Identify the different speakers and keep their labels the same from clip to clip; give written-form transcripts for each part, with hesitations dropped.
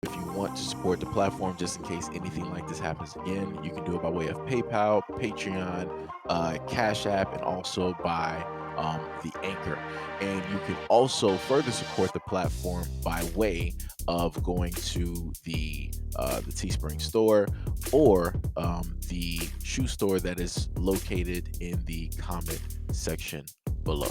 Speaker 1: If you want to support the platform just in case anything like this happens again, you can do it by way of PayPal, Patreon, Cash App, and also by the Anchor. And you can also further support the platform by way of going to the Teespring store or the shoe store that is located in the comment section below.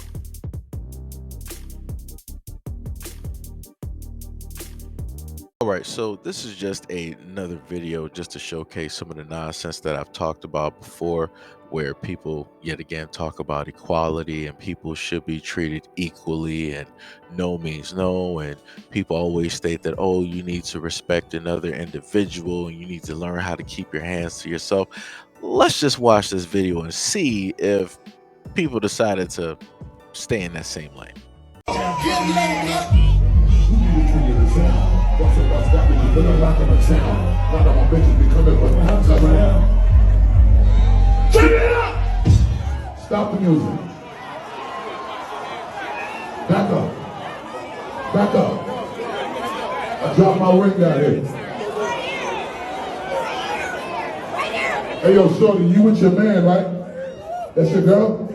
Speaker 1: All right, so this is just another video just to showcase some of the nonsense that I've talked about before, where people yet again talk about equality and people should be treated equally, and no means no. And people always state that, oh, you need to respect another individual and you need to learn how to keep your hands to yourself. Let's just watch this video and see if people decided to stay in that same lane.
Speaker 2: Stop the music. Back up. Back up. I dropped my ring out here. Hey, yo, shorty, you with your man, right? That's your girl?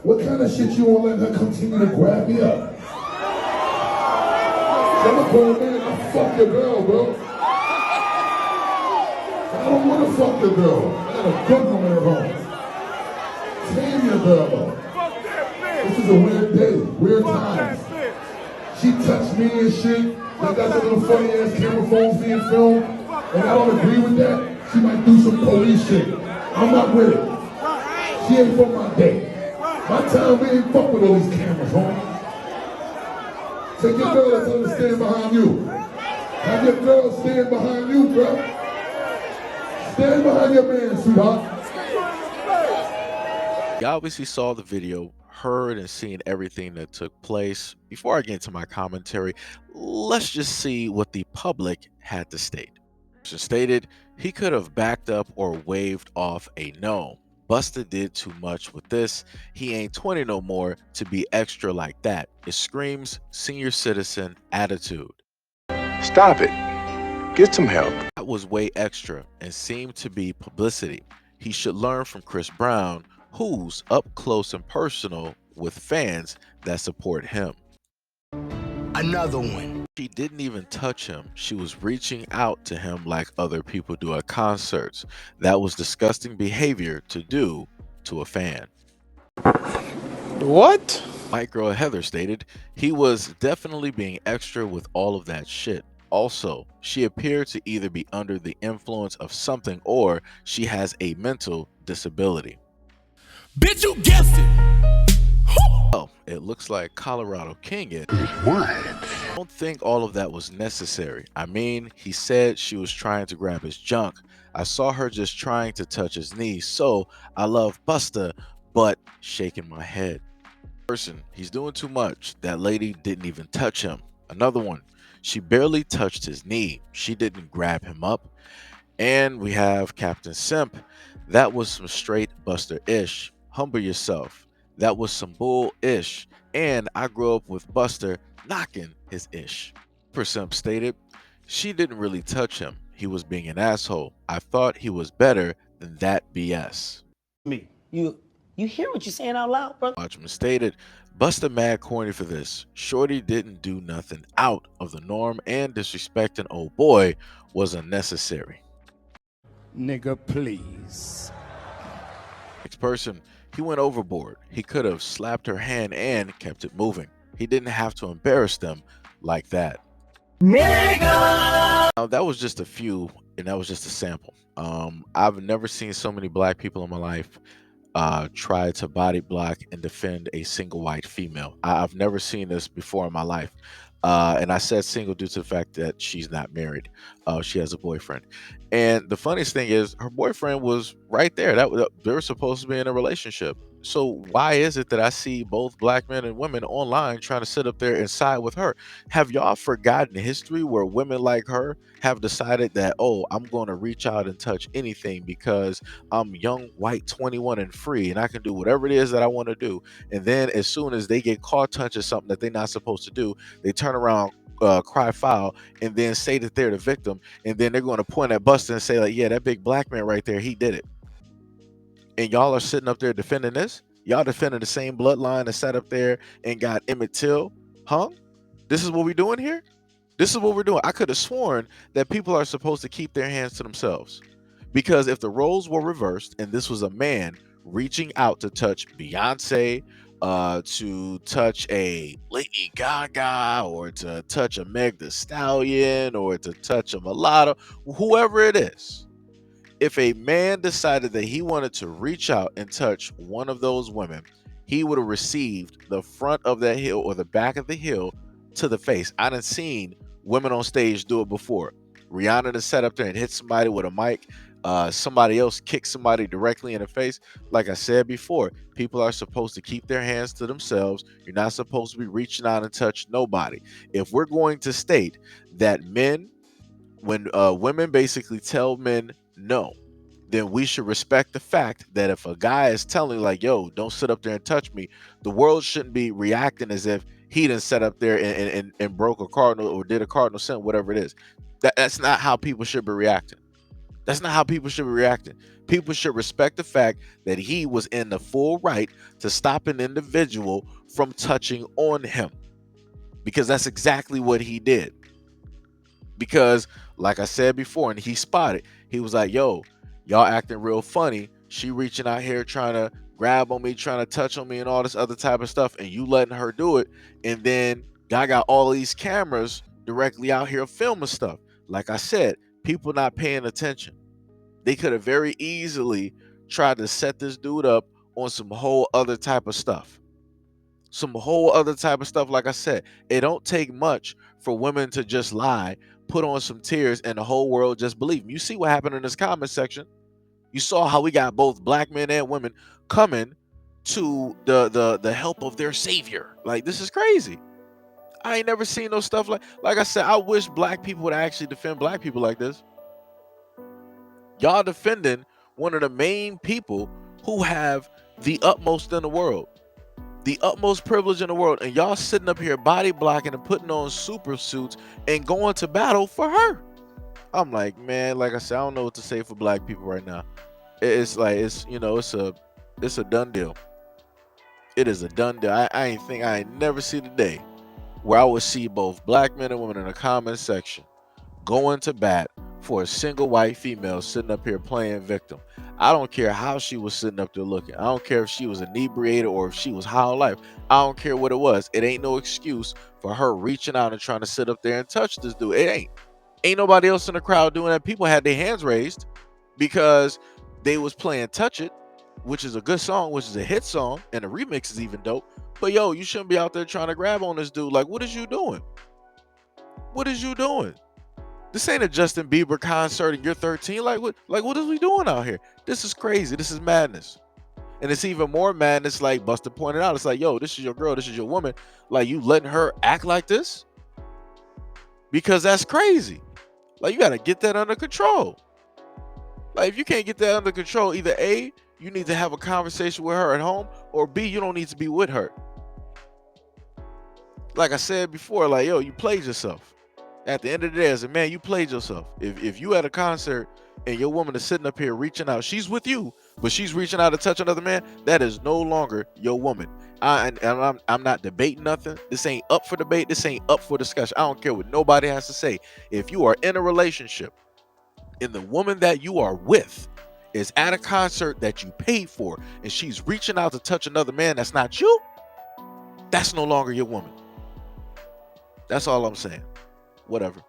Speaker 2: What kind of shit you won't let her continue to grab me up? I'm a grown man, I fuck your girl, bro. I don't want to fuck your girl. I got a good woman at home. Tame your girl up. This is a weird day, weird times. She touched me and shit. They got the little funny ass camera phones being filmed. And I don't agree with that. She might do some police shit. I'm not with it. She ain't for my day. My time, we ain't fuck with all these cameras, homie. Take your girl and tell her to stand behind you. Have your girl stand behind you, bro. Stand behind your man, sweetheart.
Speaker 1: You obviously saw the video, heard and seen everything that took place. Before I get into my commentary, let's just see what the public had to state. She stated he could have backed up or waved off a no. Busta did too much with this. He ain't 20 no more to be extra like that. It screams senior citizen attitude.
Speaker 3: Stop it. Get some help.
Speaker 1: That was way extra and seemed to be publicity. He should learn from Chris Brown, who's up close and personal with fans that support him.
Speaker 4: Another one.
Speaker 1: She didn't even touch him. She was reaching out to him like other people do at concerts. That was disgusting behavior to do to a fan.
Speaker 5: What?
Speaker 1: White Girl Heather stated he was definitely being extra with all of that shit. Also, she appeared to either be under the influence of something or she has a mental disability.
Speaker 4: Bitch, you guessed it.
Speaker 1: Well, it looks like Colorado King is. What? I don't think all of that was necessary. I mean, he said she was trying to grab his junk. I saw her just trying to touch his knee, so I love Busta, but shaking my head. Person, he's doing too much. That lady didn't even touch him. Another one, she barely touched his knee. She didn't grab him up. And we have Captain Simp. That was some straight Buster-ish. Humble yourself. That was some bull-ish. And I grew up with Buster knocking his ish. Simp stated, she didn't really touch him. He was being an asshole. I thought he was better than that BS.
Speaker 6: Me. You hear what you're saying out loud, brother?
Speaker 1: Watchman stated, Busta mad corny for this. Shorty didn't do nothing out of the norm and disrespecting old boy was unnecessary.
Speaker 5: Nigga, please.
Speaker 1: Next person, he went overboard. He could have slapped her hand and kept it moving. He didn't have to embarrass them like that.
Speaker 6: Nigga!
Speaker 1: Now, that was just a few, and that was just a sample. I've never seen so many black people in my life try to body block and defend a single white female. I've never seen this before in my life. And I said single due to the fact that she's not married. She has a boyfriend. And the funniest thing is her boyfriend was right there. They were supposed to be in a relationship. So why is it that I see both black men and women online trying to sit up there and side with her? Have y'all forgotten history where women like her have decided that, oh, I'm going to reach out and touch anything because I'm young, white, 21 and free, and I can do whatever it is that I want to do. And then as soon as they get caught touching something that they're not supposed to do, they turn around, cry foul, and then say that they're the victim. And then they're going to point at Busta and say, like, yeah, that big black man right there, he did it. And y'all are sitting up there defending this. Y'all defending the same bloodline that sat up there and got Emmett Till hung. This is what we're doing here. This is what we're doing. I could have sworn that people are supposed to keep their hands to themselves, because if the roles were reversed and this was a man reaching out to touch Beyonce, to touch a Lady Gaga, or to touch a Meg the Stallion, or to touch a mulatto, whoever it is, if a man decided that he wanted to reach out and touch one of those women, he would have received the front of that hill or the back of the hill to the face. I done seen women on stage do it before. Rihanna to set up there and hit somebody with a mic. Somebody else kick somebody directly in the face. Like I said before, people are supposed to keep their hands to themselves. You're not supposed to be reaching out and touch nobody. If we're going to state that men, when women basically tell men no, then we should respect the fact that if a guy is telling, like, yo, don't sit up there and touch me, the world shouldn't be reacting as if he didn't set up there and broke a cardinal or did a cardinal sin, whatever it is. That's not how people should be reacting. That's not how people should be reacting. People should respect the fact that he was in the full right to stop an individual from touching on him, because that's exactly what he did. Because like I said before, and he spotted, he was like, yo, y'all acting real funny. She reaching out here trying to grab on me, trying to touch on me and all this other type of stuff, and you letting her do it. And then I got all these cameras directly out here filming stuff. Like I said, people not paying attention. They could have very easily tried to set this dude up on some whole other type of stuff. Some whole other type of stuff. Like I said, it don't take much for women to just lie, put on some tears, and the whole world just believe them. You see what happened in this comment section. You saw how we got both black men and women coming to the help of their savior. Like, this is crazy. I ain't never seen no stuff like I said, I wish black people would actually defend black people like this. Y'all defending one of the main people who have the utmost in the world, the utmost privilege in the world, and y'all sitting up here body blocking and putting on super suits and going to battle for her. I'm like, man, like I said, I don't know what to say for black people right now. It's like, it's a done deal. It is a done deal. I ain't never see the day where I would see both black men and women in the comment section going to bat for a single white female sitting up here playing victim. I don't care how she was sitting up there looking. I don't care if she was inebriated or if she was high on life. I don't care what it was. It ain't no excuse for her reaching out and trying to sit up there and touch this dude. It ain't nobody else in the crowd doing that. People had their hands raised because they was playing Touch It, which is a good song, which is a hit song, and the remix is even dope. But yo, you shouldn't be out there trying to grab on this dude. Like, what is you doing? What is you doing? This ain't a Justin Bieber concert and you're 13. Like what is we doing out here? This is crazy. This is madness. And it's even more madness, like Busta pointed out. It's like, yo, this is your girl, this is your woman. Like, you letting her act like this? Because that's crazy. Like, you gotta get that under control. Like, if you can't get that under control, either A, you need to have a conversation with her at home, or B, you don't need to be with her. Like I said before, like, yo, you played yourself. At the end of the day, as a man, you played yourself. If you at a concert and your woman is sitting up here reaching out, she's with you, but she's reaching out to touch another man, that is no longer your woman. I'm not debating nothing. This ain't up for debate. This ain't up for discussion. I don't care what nobody has to say. If you are in a relationship and the woman that you are with is at a concert that you paid for and she's reaching out to touch another man that's not you, that's no longer your woman. That's all I'm saying. Whatever.